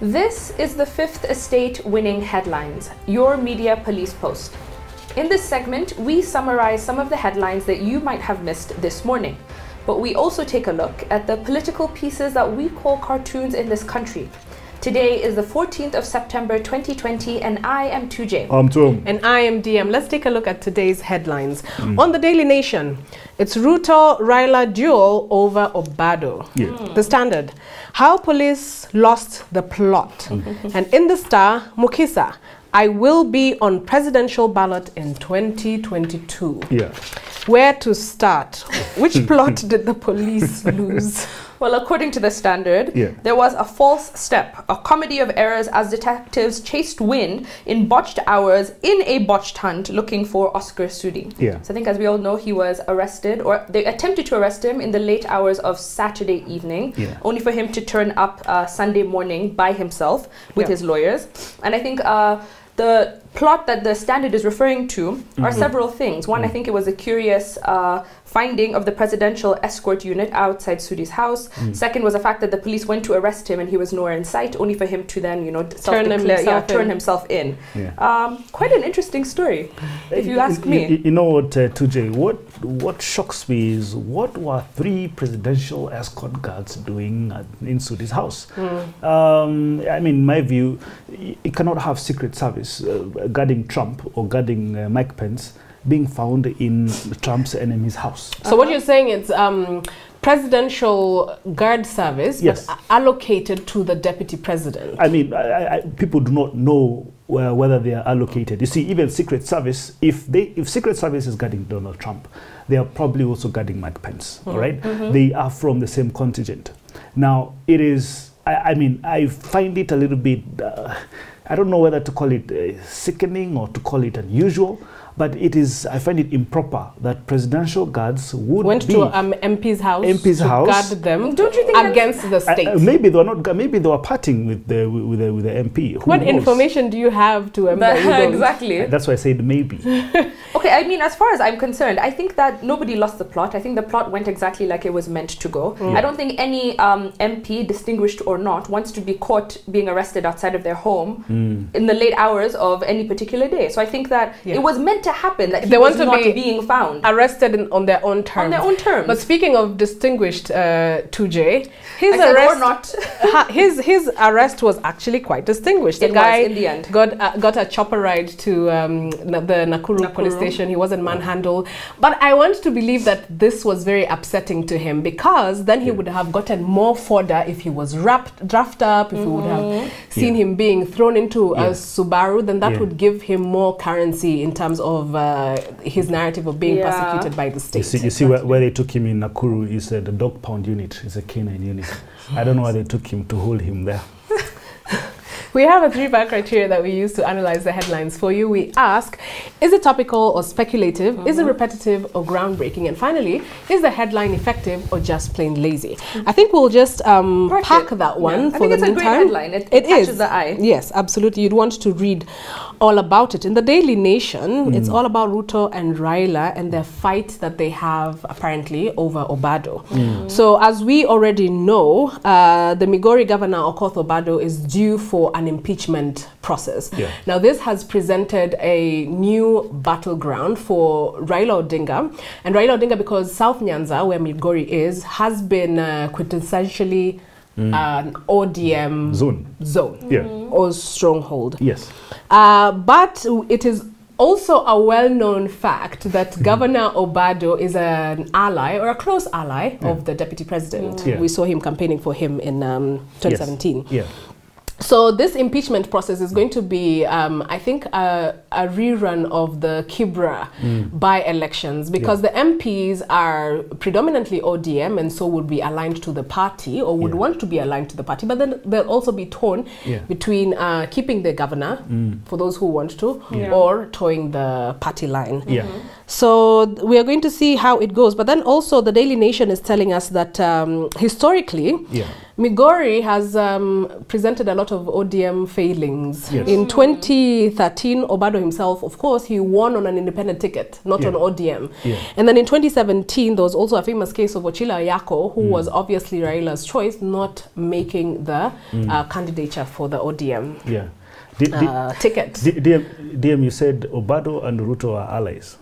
This is the Fifth Estate Winning Headlines, your media police post. In this segment, we summarize some of the headlines that you might have missed this morning. But we also take a look at the political pieces that we call cartoons in this country. Today is the 14th of September 2020 and I am 2J. I'm Tom. And I am DM. Let's take a look at today's headlines. On the Daily Nation, it's RUTO-Raila duel over Obado. The Standard, how police lost the plot. And in the Star, Mukisa, I will be on presidential ballot in 2022. Where to start? Which plot did the police lose? Well, according to the Standard, there was a false step, a comedy of errors as detectives chased wind in botched hours in a botched hunt looking for Oscar Sudi. So I think, as we all know, he was arrested, or they attempted to arrest him in the late hours of Saturday evening, only for him to turn up Sunday morning by himself with his lawyers. And I think the plot that the Standard is referring to are several things. One, I think it was a curious finding of the presidential escort unit outside Sudi's house. Second was the fact that the police went to arrest him and he was nowhere in sight, only for him to then, you know, turn himself in. Quite an interesting story, if you ask me. You know what, 2J, what shocks me is what were 3 presidential escort guards doing in Sudi's house? I mean, in my view, you cannot have Secret Service guarding Trump or guarding Mike Pence being found in Trump's enemy's house. So what you're saying is presidential guard service, but allocated to the deputy president. I mean, people do not know whether they are allocated. You see, even Secret Service, if Secret Service is guarding Donald Trump, they are probably also guarding Mike Pence, all right? They are from the same contingent. Now, it is, I mean, I find it a little bit, I don't know whether to call it sickening or to call it unusual, but it is, I find it improper that presidential guards went to MP's house to guard them. Don't you think against the state? Maybe they were not. Maybe they were parting with the MP. What information do you have to exactly? That's why I said maybe. Okay, I mean, as far as I'm concerned, I think that nobody lost the plot. I think the plot went exactly like it was meant to go. I don't think any MP, distinguished or not, wants to be caught being arrested outside of their home in the late hours of any particular day. So I think that it was meant to happen, that they want to be being found, arrested on their own terms. On their own terms. But speaking of distinguished, 2J, his arrest was actually quite distinguished. The guy in the end got a chopper ride to the Nakuru police station. He wasn't manhandled. But I want to believe that this was very upsetting to him, because then he would have gotten more fodder if he was drafted up, if we would have seen him being thrown into a Subaru, then that would give him more currency in terms of his narrative of being persecuted by the state. You see where they took him in Nakuru is the dog pound unit, it's a canine unit. I don't know why they took him to hold him there. We have a 3-bar criteria that we use to analyze the headlines for you. We ask, is it topical or speculative? Is it repetitive or groundbreaking? And finally, is the headline effective or just plain lazy? I think we'll just pack that one for the meantime. I think it's a great headline. It catches the eye. Yes, absolutely. You'd want to read all about it. In the Daily Nation, it's all about Ruto and Raila and their fight that they have apparently over Obado. So as we already know, the Migori governor, Okoth Obado, is due for an impeachment process. Now this has presented a new battleground for Raila Odinga. And Raila Odinga, because South Nyanza, where Migori is, has been quintessentially an ODM zone or stronghold. But it is also a well-known fact that Governor Obado is an ally or a close ally of the deputy president. We saw him campaigning for him in 2017. So this impeachment process is going to be, I think, a rerun of the Kibra by-elections, because the MPs are predominantly ODM and so would be aligned to the party, or would want to be aligned to the party, but then they'll also be torn between keeping the governor, for those who want to, or towing the party line. So we are going to see how it goes. But then also the Daily Nation is telling us that historically, Migori has presented a lot of ODM failings. Yes. In 2013, Obado himself, of course, he won on an independent ticket, not on ODM. And then in 2017, there was also a famous case of Ochila Ayako, who was obviously Raila's choice, not making the candidature for the ODM ticket. DM, you said Obado and Ruto are allies,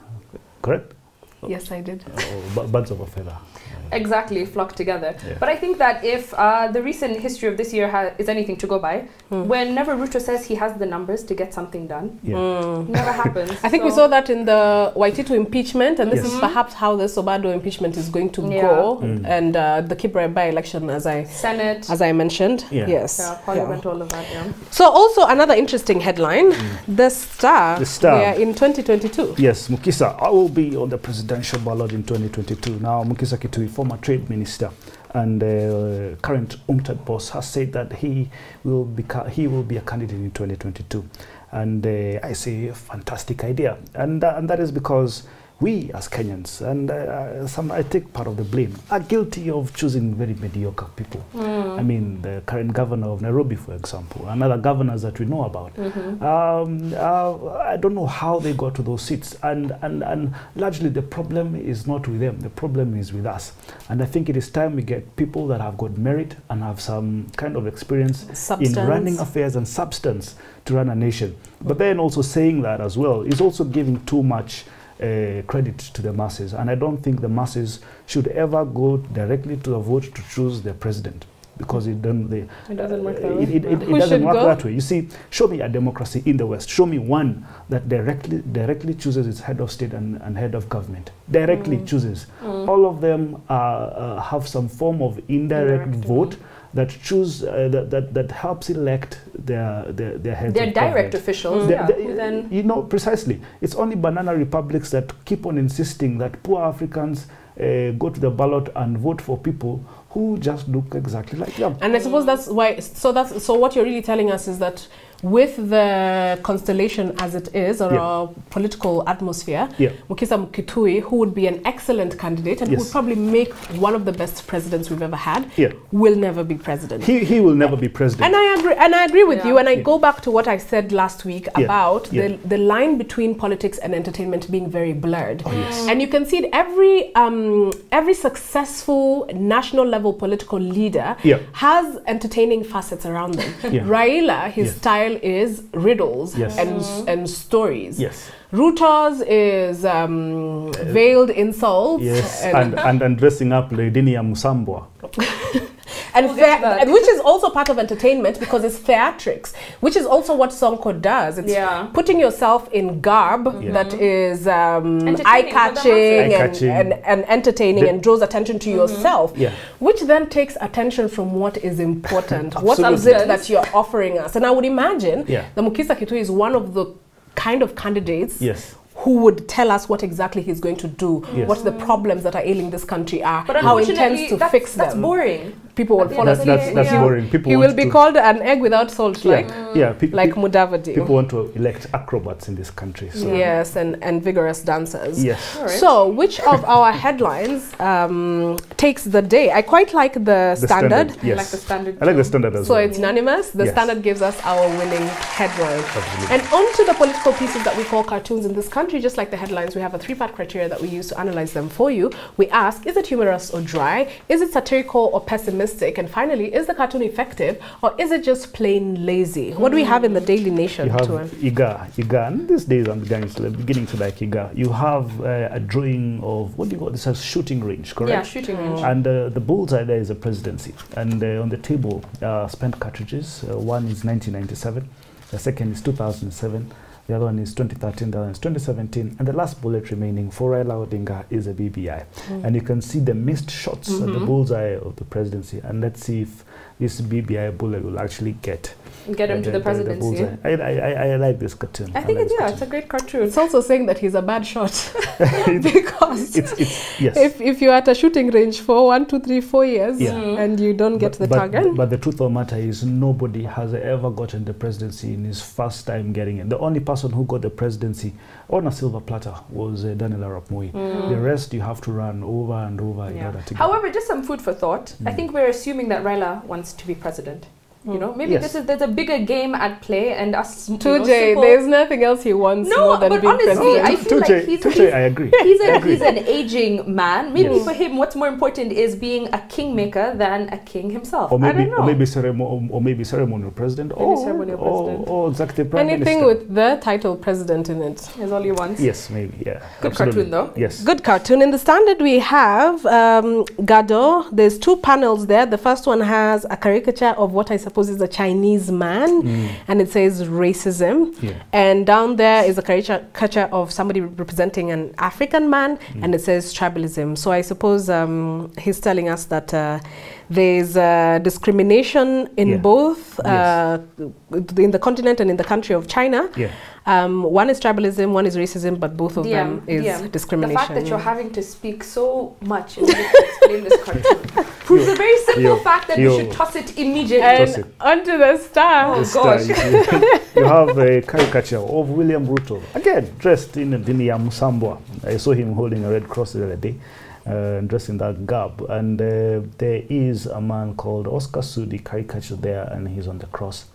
correct? Yes, I did. Birds of a feather. Exactly, flock together. But I think that if the recent history of this year is anything to go by, whenever Ruto says he has the numbers to get something done, never happens. I think we saw that in the Waititu impeachment, and this is perhaps how the Obado impeachment is going to go, and the Kibra by-election, as I mentioned. Parliament, all of that. So also another interesting headline, the Star. We are in 2022. Yes, Mukisa, I will be on the presidential ballot in 2022. Now, Mukisa Kitui, former trade minister and current UMTAD boss, has said that he will be a candidate in 2022, and I say a fantastic idea, and that is because we as Kenyans, and I take part of the blame, are guilty of choosing very mediocre people. I mean, the current governor of Nairobi, for example, and other governors that we know about. I don't know how they got to those seats, and largely the problem is not with them, the problem is with us. And I think it is time we get people that have got merit and have some kind of experience in running affairs and substance to run a nation. But then also saying that as well is also giving too much credit to the masses, and I don't think the masses should ever go directly to a vote to choose their president, because it doesn't work that way. It doesn't work that way. You see, show me a democracy in the West. Show me one that directly chooses its head of state and head of government. Directly chooses. All of them have some form of indirect vote that choose that helps elect their heads. They're direct officials. Then you know precisely. It's only banana republics that keep on insisting that poor Africans go to the ballot and vote for people who just look exactly like them. And I suppose that's why. So what you're really telling us is that with the constellation as it is, or our political atmosphere, Mukisa Kitui, who would be an excellent candidate and who would probably make one of the best presidents we've ever had, will never be president. He will never be president. And I agree with you. And I go back to what I said last week about the line between politics and entertainment being very blurred. And you can see it, every successful national level political leader has entertaining facets around them. Raila, his style is riddles and stories. Ruto's is veiled insults and dressing up Ladinia Musambwa. And which is also part of entertainment, because it's theatrics, which is also what Sonko does. It's putting yourself in garb that is eye-catching and entertaining and draws attention to yourself, which then takes attention from what is important. What is it that you're offering us? And I would imagine that Mukisa Kitui is one of the kind of candidates who would tell us what exactly he's going to do, what the problems that are ailing this country are, how he intends to fix them. That's boring. People will fall asleep. That's boring. People he will be called an egg without salt, like Mudavadi. People want to elect acrobats in this country. So. Yes, and vigorous dancers. Yes. Right. So, which of our headlines takes the day? I quite like the Standard. Yes. I like the Standard. I like the Standard as well. So it's unanimous. The Standard gives us our winning headline. Absolutely. And onto the political pieces that we call cartoons in this country, just like the headlines, we have a three-part criteria that we use to analyze them for you. We ask, is it humorous or dry? Is it satirical or pessimistic? And finally, is the cartoon effective, or is it just plain lazy? What do we have in the Daily Nation? You have Iga, and these days I'm beginning to like Iga. You have a drawing of, what do you call this, a shooting range, correct? Yeah, shooting range. And the bullseye there is a presidency. And on the table, spent cartridges. One is 1997, the second is 2007, the other one is 2013, the other one is 2017, and the last bullet remaining for Raila Odinga is a BBI. And you can see the missed shots at the bullseye of the presidency. And let's see if this BBI bullet will actually get him to the presidency. I like this cartoon. I think it's a great cartoon. It's also saying that he's a bad shot. Because yes. if you're at a shooting range for 1, 2, 3, 4 years and you don't get the target. But the truth of the matter is nobody has ever gotten the presidency in his first time getting it. The only person who got the presidency on a silver platter was Daniel Arap Moi. The rest you have to run over and over in order to get. However, just some food for thought. I think we're assuming that Raila wants wants to be president. You know, maybe there's a bigger game at play, and us. Tujay, there's nothing else he wants more than being honestly, president. I feel like Tujay, I agree. He's an aging man. Maybe for him, what's more important is being a kingmaker than a king himself. Or maybe, I don't know. or maybe ceremonial president, or executive prime Anything minister. with the title president in it is all he wants. Yes, maybe. Yeah. Good absolutely. cartoon though. Yes. Good cartoon. In the Standard, we have Gado. There's 2 panels there. The first one has a caricature of what I suppose is a Chinese man, and it says racism. And down there is a caricature of somebody representing an African man, and it says tribalism. So I suppose he's telling us that there's discrimination in both in the continent and in the country of China. One is tribalism, one is racism, but both of them is discrimination. The fact that you're having to speak so much in order to explain this cartoon proves a very simple fact that we should toss it immediately. And onto the star. Oh gosh. You have a caricature of William RUTO, again dressed in a DINIAM Sambwa. I saw him holding a red cross the other day, dressed in that garb. And there is a man called Oscar Sudi caricature there, and he's on the cross.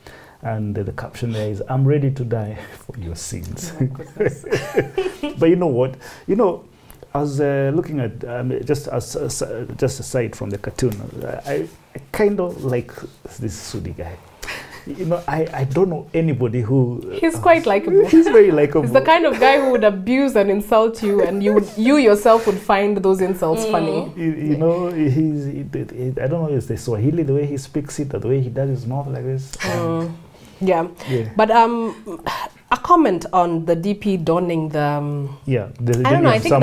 And the caption there is, "I'm ready to die for your sins." Oh, goodness. But you know what? You know, as looking at just aside from the cartoon, I kind of like this Sudi guy. You know, I don't know anybody who... He's quite likable. He's very likable. He's the kind of guy who would abuse and insult you, and you yourself would find those insults funny. You know, I don't know if it's the Swahili, the way he speaks it, or the way he does his mouth like this. Yeah. But a comment on the DP donning the... I don't know, I think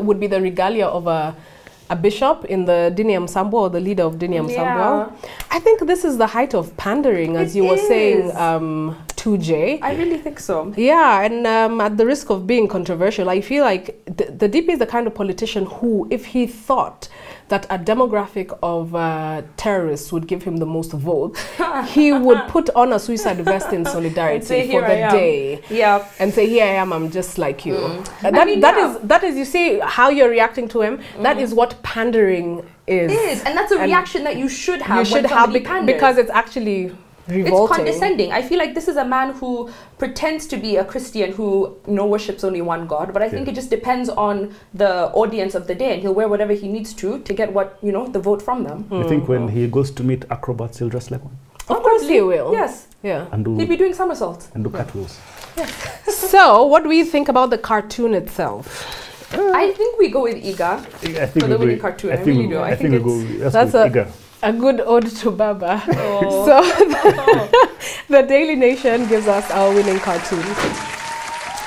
would be the regalia of a bishop in the DINIAM Sambwa, or the leader of DINIAM Sambwa. I think this is the height of pandering, as you were saying, Tujay. I really think so. Yeah, and at the risk of being controversial, I feel like the DP is the kind of politician who, if he thought that a demographic of terrorists would give him the most votes, he would put on a suicide vest in solidarity for the day. And say, "Here I am, I'm just like you." That is, you see how you're reacting to him. That is what pandering is. And that's a reaction that you should have. You should have because it's actually revolting. It's condescending. I feel like this is a man who pretends to be a Christian who worships only one God, but I think it just depends on the audience of the day, and he'll wear whatever he needs to get what the vote from them. I think when he goes to meet acrobats, he'll dress like one. Of course he will. Yes. Yeah. And he'll be doing somersaults. And do cartwheels. Yes. So, what do we think about the cartoon itself? I think we go with Iga for the winning cartoon. I really do. I think that's a good ode to Baba. So the Daily Nation gives us our winning cartoon.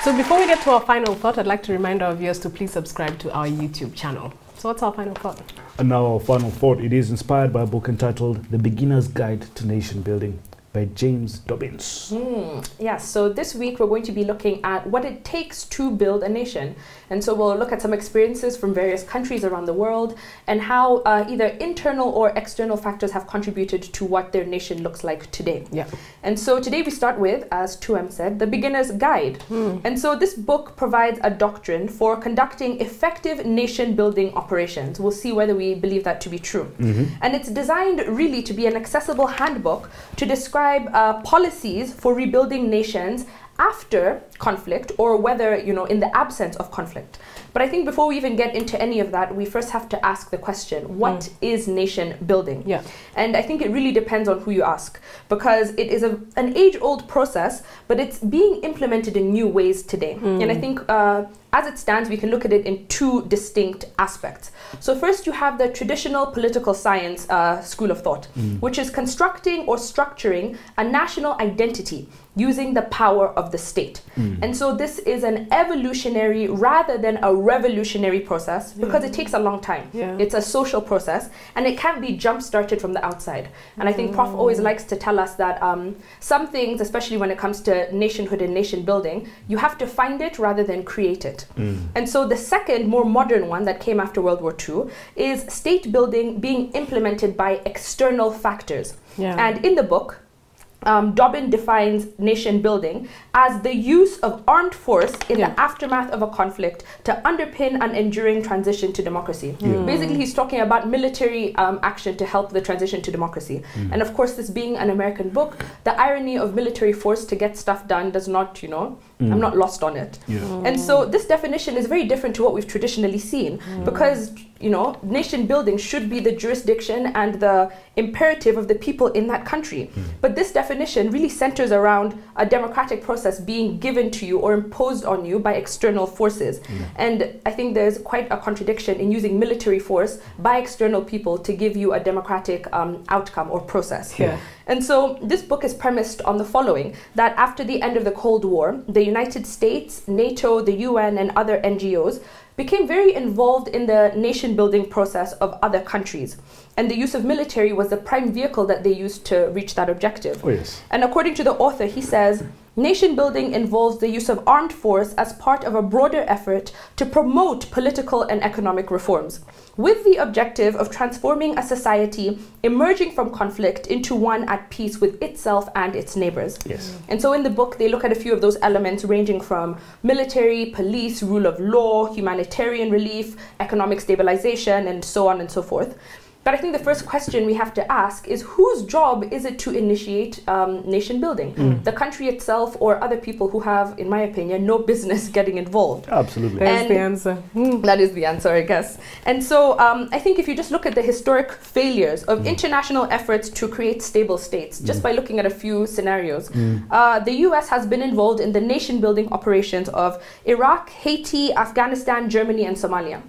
So before we get to our final thought, I'd like to remind our viewers to please subscribe to our YouTube channel. So what's our final thought? And now our final thought, it is inspired by a book entitled The Beginner's Guide to Nation Building by James Dobbins. Yes, so this week we're going to be looking at what it takes to build a nation. And so we'll look at some experiences from various countries around the world and how either internal or external factors have contributed to what their nation looks like today. And so today we start with, as 2M said, The Beginner's Guide. And so this book provides a doctrine for conducting effective nation building operations. We'll see whether we believe that to be true. And it's designed really to be an accessible handbook to describe policies for rebuilding nations after conflict, or whether, in the absence of conflict. But I think before we even get into any of that, we first have to ask the question, what is nation building? And I think it really depends on who you ask, because it is an age-old process, but it's being implemented in new ways today. And I think as it stands, we can look at it in 2 distinct aspects. So first, you have the traditional political science school of thought, which is constructing or structuring a national identity using the power of the state. And so this is an evolutionary rather than a revolutionary process, because it takes a long time. It's a social process, and it can't be jump-started from the outside. And I think Prof always likes to tell us that some things, especially when it comes to nationhood and nation building, you have to find it rather than create it. And so the second, more modern one that came after World War II is state building being implemented by external factors. And in the book, Dobbin defines nation building as the use of armed force in the aftermath of a conflict to underpin an enduring transition to democracy. Basically, he's talking about military action to help the transition to democracy. And of course, this being an American book, the irony of military force to get stuff done does not, you know, I'm not lost on it. And so this definition is very different to what we've traditionally seen because, you know, nation building should be the jurisdiction and the imperative of the people in that country. But this definition really centers around a democratic process being given to you or imposed on you by external forces. And I think there's quite a contradiction in using military force by external people to give you a democratic outcome or process. And so this book is premised on the following, that after the end of the Cold War, the United States, NATO, the UN, and other NGOs became very involved in the nation-building process of other countries. And the use of military was the prime vehicle that they used to reach that objective. And according to the author, he says, nation building involves the use of armed force as part of a broader effort to promote political and economic reforms, with the objective of transforming a society emerging from conflict into one at peace with itself and its neighbors. And so in the book, they look at a few of those elements ranging from military, police, rule of law, humanitarian relief, economic stabilization, and so on and so forth. But I think the first question we have to ask is whose job is it to initiate nation building? The country itself or other people who have, in my opinion, no business getting involved? Absolutely. That's the answer. That is the answer, I guess. And so I think if you just look at the historic failures of international efforts to create stable states, just by looking at a few scenarios, the US has been involved in the nation building operations of Iraq, Haiti, Afghanistan, Germany, and Somalia.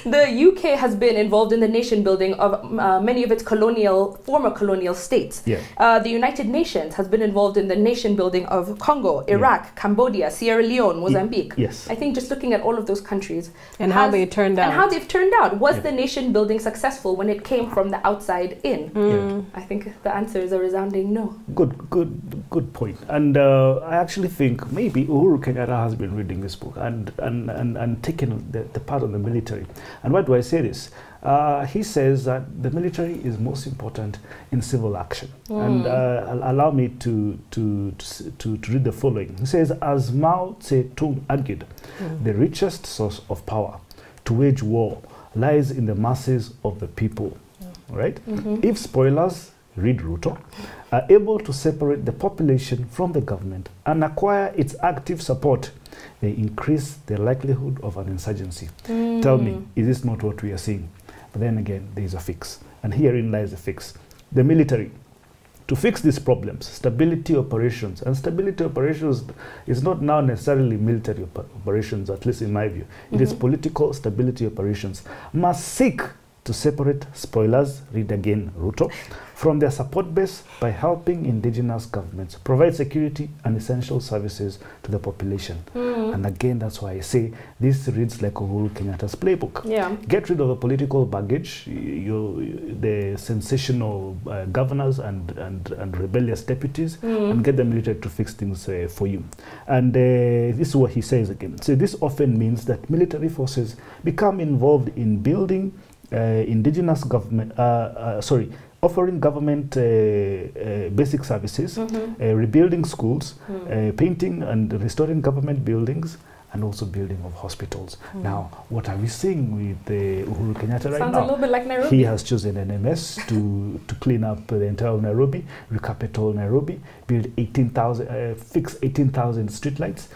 The UK has been involved in the nation building of many of its former colonial states. The United Nations has been involved in the nation building of Congo, Iraq, Cambodia, Sierra Leone, Mozambique. I think just looking at all of those countries and how they turned out. And how they've turned out. Was the nation building successful when it came from the outside in? I think the answer is a resounding no. Good point. And I actually think maybe Uhuru Kenyatta has been reading this book and taken the part of the military. And why do I say this? He says that the military is most important in civil action. And allow me to read the following. He says, as Mao Zedong argued, the richest source of power to wage war lies in the masses of the people. Right? If spoilers, read RUTO, are able to separate the population from the government and acquire its active support, they increase the likelihood of an insurgency. Tell me, is this not what we are seeing? But then again, there is a fix. And herein lies the fix. The military, to fix these problems, stability operations, and stability operations is not now necessarily military operations, at least in my view. It is political stability operations, must seek to separate spoilers, read again RUTO, from their support base by helping indigenous governments provide security and essential services to the population. And again, that's why I say this reads like Uhuru Kenyatta's playbook. Get rid of the political baggage, the sensational governors and rebellious deputies, and get the military to fix things for you. And this is what he says again. So this often means that military forces become involved in building indigenous government, offering government basic services, rebuilding schools, painting and restoring government buildings, and also building of hospitals. Now, what are we seeing with Uhuru Kenyatta right now? Sounds a little bit like Nairobi. He has chosen an MS to clean up the entire Nairobi, recapitol Nairobi, build 18,000, fix 18,000 streetlights,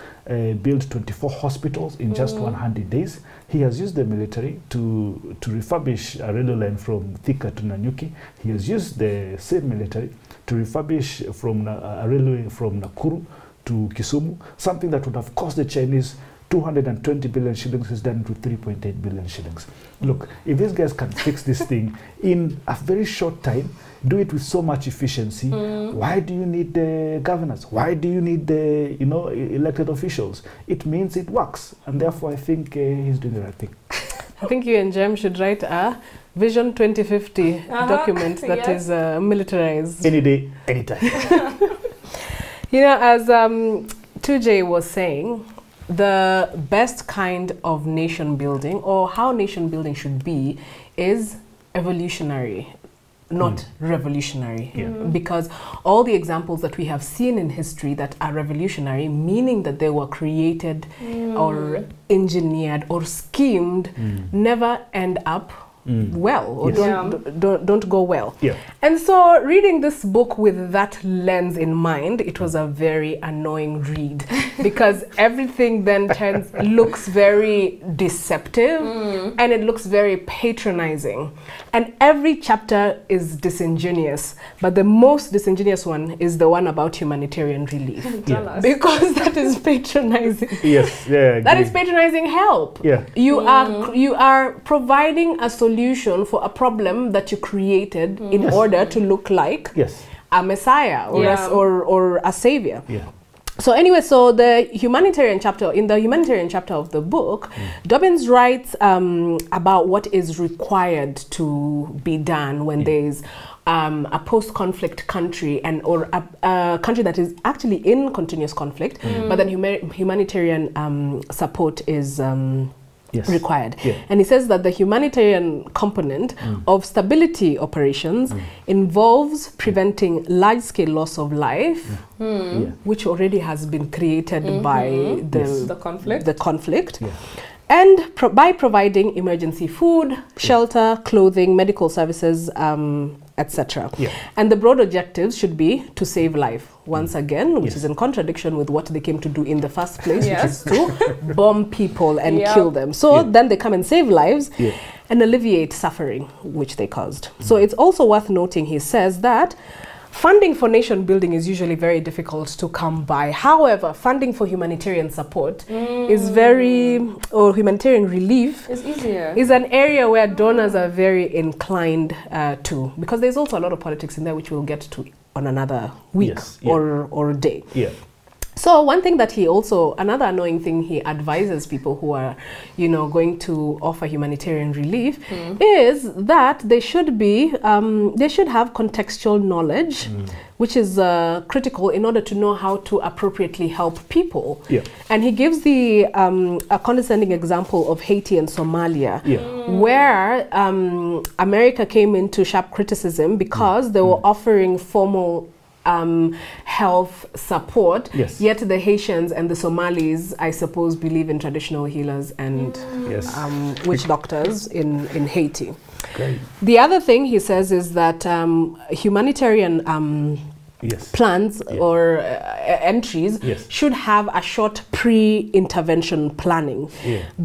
build 24 hospitals in just 100 days. He has used the military to refurbish a railway line from Thika to Nanyuki. He has used the same military to refurbish from a railway from Nakuru to Kisumu, something that would have cost the Chinese 220 billion shillings is done to 3.8 billion shillings. Look, if these guys can fix this thing in a very short time, do it with so much efficiency, why do you need the governors? Why do you need the elected officials? It means it works, and therefore I think he's doing the right thing. I think you and Jem should write a Vision 2050 document that is militarized. Any day, anytime. You know, as 2J was saying, the best kind of nation building, or how nation building should be, is evolutionary. not revolutionary, because all the examples that we have seen in history that are revolutionary, meaning that they were created or engineered or schemed, never end up well, or don't go well. And so reading this book with that lens in mind, it was a very annoying read because everything then looks very deceptive and it looks very patronizing, and every chapter is disingenuous, but the most disingenuous one is the one about humanitarian relief. Because that is patronizing. That is patronizing help. You are providing a solution for a problem that you created in order to look like a messiah or a savior. So anyway, so the humanitarian chapter, in the humanitarian chapter of the book, Dobbins writes about what is required to be done when there is a post-conflict country or a country that is actually in continuous conflict, but then humanitarian support is required. And he says that the humanitarian component of stability operations involves preventing large-scale loss of life, which already has been created by the conflict. And by providing emergency food, shelter, clothing, medical services, etc. And the broad objectives should be to save life, once again, which is in contradiction with what they came to do in the first place, which is to bomb people and kill them. So then they come and save lives and alleviate suffering, which they caused. So it's also worth noting, he says, that funding for nation building is usually very difficult to come by. However, funding for humanitarian support is or humanitarian relief is easier. Is an area where donors are very inclined to, because there's also a lot of politics in there, which we'll get to on another week or day. So one thing that another annoying thing he advises people who are, going to offer humanitarian relief is that they should have contextual knowledge, which is critical in order to know how to appropriately help people. And he gives a condescending example of Haiti and Somalia, where America came into sharp criticism because they were offering formal health support, yet the Haitians and the Somalis, I suppose, believe in traditional healers and witch doctors in Haiti. The other thing he says is that humanitarian plans or entries should have a short pre-intervention planning,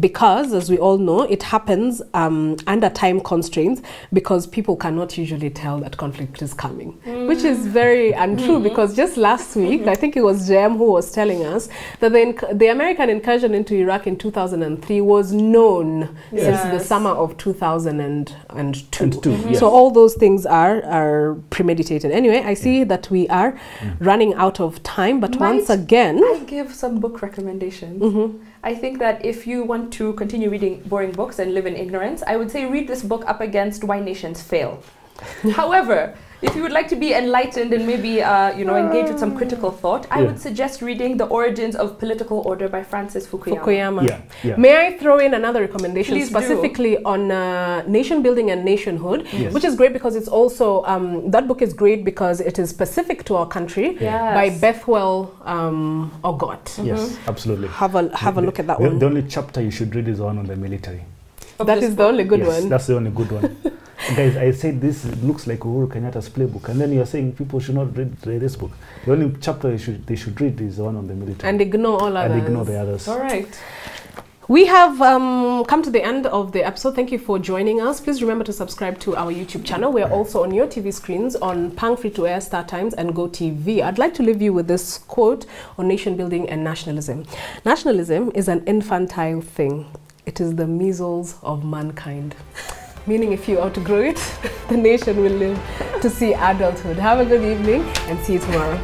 because, as we all know, it happens under time constraints, because people cannot usually tell that conflict is coming, which is very untrue, because just last week, I think it was JM who was telling us that the American incursion into Iraq in 2003 was known since the summer of 2002. So all those things are premeditated. Anyway, I see that we are running out of time, but once again, I give some book recommendations. I think that if you want to continue reading boring books and live in ignorance, I would say read this book up against Why Nations Fail. However, if you would like to be enlightened and maybe engage with some critical thought, I would suggest reading The Origins of Political Order by Francis Fukuyama. May I throw in another recommendation specifically on nation building and nationhood, which is great because it's also, that book is great because it is specific to our country, by Bethwell Ogot. Yes, absolutely. Have a look at that one. The only chapter you should read is the one on the military. That is the only good one. That's the only good one. Guys, I said this looks like Uhuru Kenyatta's playbook, and then you're saying people should not read this book. The only chapter they should read is the one on the military. And ignore all others. And ignore the others. All right. We have come to the end of the episode. Thank you for joining us. Please remember to subscribe to our YouTube channel. We are also on your TV screens on Pang Free to Air, Star Times, and Go TV. I'd like to leave you with this quote on nation building and nationalism. Nationalism is an infantile thing. It is the measles of mankind. Meaning if you outgrow it, the nation will live to see adulthood. Have a good evening and see you tomorrow.